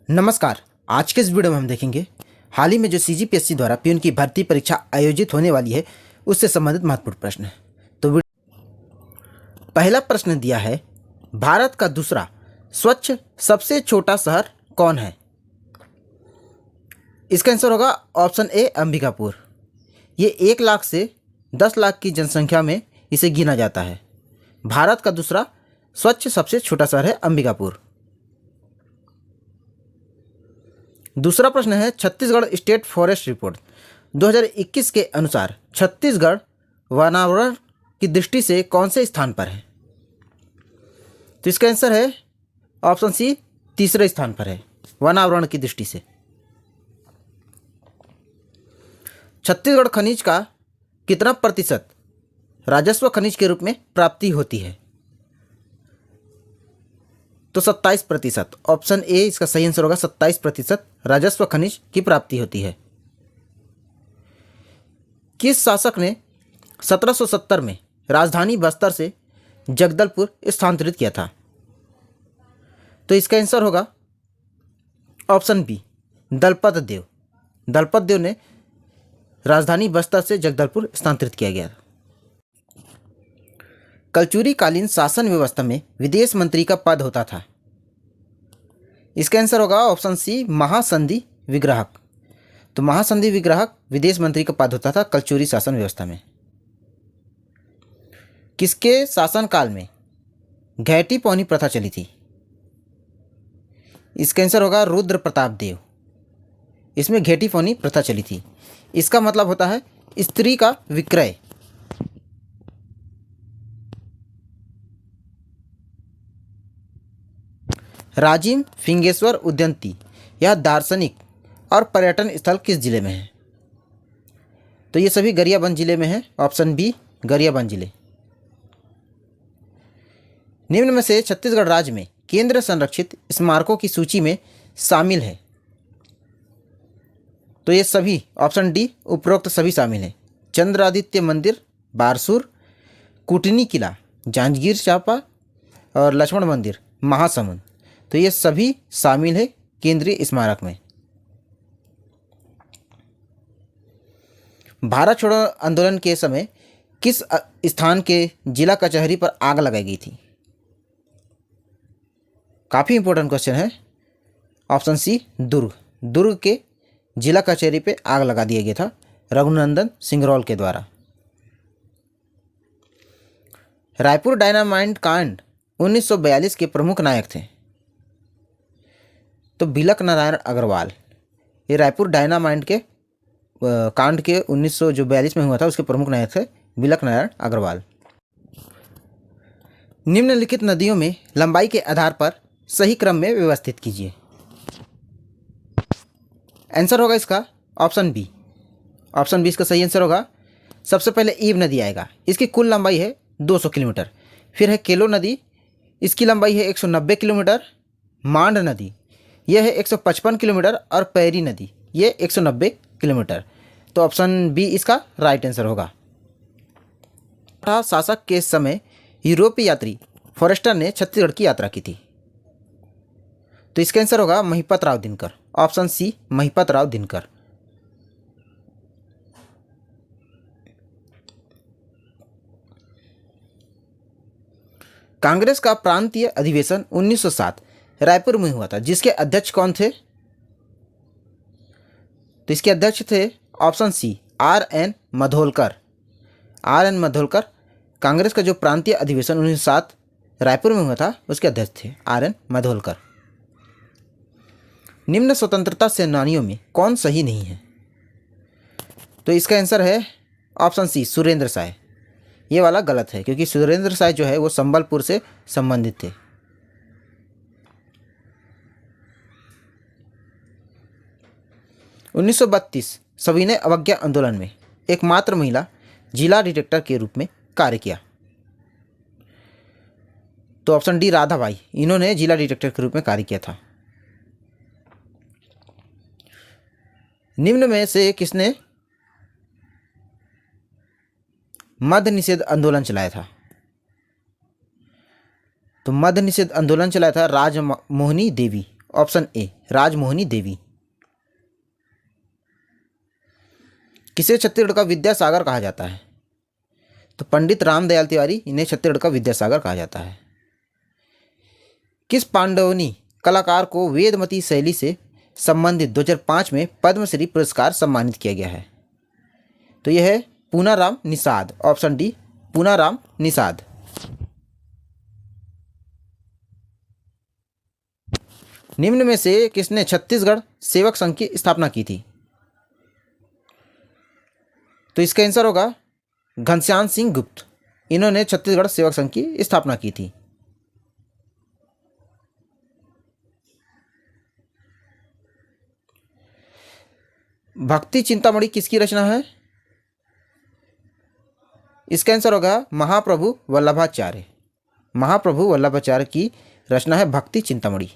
नमस्कार। आज के इस वीडियो में हम देखेंगे हाल ही में जो सीजीपीएससी द्वारा पीएन की भर्ती परीक्षा आयोजित होने वाली है उससे संबंधित महत्वपूर्ण प्रश्न है। तो पहला प्रश्न दिया है, भारत का दूसरा स्वच्छ सबसे छोटा शहर कौन है? इसका आंसर होगा ऑप्शन ए अंबिकापुर। ये 1 लाख से 10 लाख की जनसंख्या में इसे गिना जाता है। भारत का दूसरा स्वच्छ सबसे छोटा शहर है अंबिकापुर। दूसरा प्रश्न है, छत्तीसगढ़ स्टेट फॉरेस्ट रिपोर्ट 2021 के अनुसार छत्तीसगढ़ वनावरण की दृष्टि से कौन से स्थान पर है? तो इसका आंसर है ऑप्शन सी, तीसरे स्थान पर है वनावरण की दृष्टि से। छत्तीसगढ़ खनिज का कितना प्रतिशत राजस्व खनिज के रूप में प्राप्ति होती है? तो 27%। ऑप्शन ए इसका सही आंसर होगा। 27% राजस्व खनिज की प्राप्ति होती है। किस शासक ने 1770 में राजधानी बस्तर से जगदलपुर स्थानांतरित किया था? तो इसका आंसर होगा ऑप्शन बी, दलपत देव। दलपत देव ने राजधानी बस्तर से जगदलपुर स्थानांतरित किया गया। कलचुरी कालीन शासन व्यवस्था में विदेश मंत्री का पद होता था। इसका आंसर होगा ऑप्शन सी, महासंधि विग्राहक। तो महासंधि विग्राहक विदेश मंत्री का पद होता था कलचुरी शासन व्यवस्था में। किसके शासनकाल में घैटी पौनी प्रथा चली थी? इसका आंसर होगा रुद्र प्रताप देव। इसमें घेटी पौनी प्रथा चली थी। इसका मतलब होता है स्त्री का विक्रय। राजिम फिंगेश्वर उद्यानती यह दार्शनिक और पर्यटन स्थल किस जिले में है? तो ये सभी गरियाबंद जिले में है। ऑप्शन बी, गरियाबंद जिले। निम्न में से छत्तीसगढ़ राज्य में केंद्र संरक्षित स्मारकों की सूची में शामिल है? तो ये सभी ऑप्शन डी, उपरोक्त सभी शामिल हैं। चंद्रादित्य मंदिर बारसूर, कुटनी किला जांजगीर चांपा और लक्ष्मण मंदिर महासमुंद। तो ये सभी शामिल है केंद्रीय स्मारक में। भारत छोड़ो आंदोलन के समय किस स्थान के जिला कचहरी पर आग लगाई गई थी? काफ़ी इंपॉर्टेंट क्वेश्चन है। ऑप्शन सी, दुर्ग। दुर्ग के जिला कचहरी पे आग लगा दिया गया था रघुनंदन सिंगरौल के द्वारा। रायपुर डायनामाइट कांड 1942 के प्रमुख नायक थे? तो बिलक नारायण अग्रवाल। ये रायपुर डायनामाइट के कांड के 1942 में हुआ था, उसके प्रमुख नायक थे बिलक नारायण अग्रवाल। निम्नलिखित नदियों में लंबाई के आधार पर सही क्रम में व्यवस्थित कीजिए। आंसर होगा इसका ऑप्शन बी। ऑप्शन बी इसका सही आंसर होगा। सबसे पहले ईब नदी आएगा। इसकी कुल लंबाई है 200 किलोमीटर। फिर है केलो नदी, इसकी लंबाई है 190 किलोमीटर। मांड नदी यह है 155 किलोमीटर और पैरी नदी ये 190 किलोमीटर। तो ऑप्शन बी इसका राइट आंसर होगा। शासक के समय यूरोपीय यात्री फॉरेस्टर ने छत्तीसगढ़ की यात्रा की थी? तो इसका आंसर होगा महिपत राव दिनकर। Option C, Mahipat Rao Dinkar. कांग्रेस का प्रांतीय अधिवेशन 1907 रायपुर में हुआ था, जिसके अध्यक्ष कौन थे? तो इसके अध्यक्ष थे option C, R N. Madholkar. R N. Madholkar Congress का जो प्रांतीय अधिवेशन 1907 रायपुर में हुआ था उसके अध्यक्ष थे आर.एन. मधोलकर। निम्न स्वतंत्रता सेनानियों में कौन सही नहीं है? तो इसका आंसर है ऑप्शन सी, सुरेंद्र साय। ये वाला गलत है क्योंकि सुरेंद्र साय जो है वो संबलपुर से संबंधित थे। 1932 सविनय अवज्ञा आंदोलन में एकमात्र महिला जिला डिटेक्टर के रूप में कार्य किया? तो ऑप्शन डी, राधाबाई। इन्होंने जिला डिटेक्टर के रूप में कार्य किया था। निम्न में से किसने मद्य निषेध आंदोलन चलाया था? तो मद्य निषेध आंदोलन चलाया था राजमोहिनी देवी ऑप्शन ए राजमोहिनी देवी। किसे छत्तीसगढ़ का विद्यासागर कहा जाता है? तो पंडित रामदयाल तिवारी, इन्हें छत्तीसगढ़ का विद्यासागर कहा जाता है। किस पांडवनी कलाकार को वेदमती शैली से संबंधित 2005 में पद्मश्री पुरस्कार सम्मानित किया गया है? तो यह है पूनाराम निषाद, ऑप्शन डी पूनाराम निषाद। निम्न में से किसने छत्तीसगढ़ सेवक संघ की स्थापना की थी? तो इसका आंसर होगा घनश्याम सिंह गुप्त, इन्होंने छत्तीसगढ़ सेवक संघ की स्थापना की थी। भक्ति चिंतामणि किसकी रचना है? इसका आंसर होगा महाप्रभु वल्लभाचार्य, महाप्रभु वल्लभाचार्य की रचना है भक्ति चिंतामणि।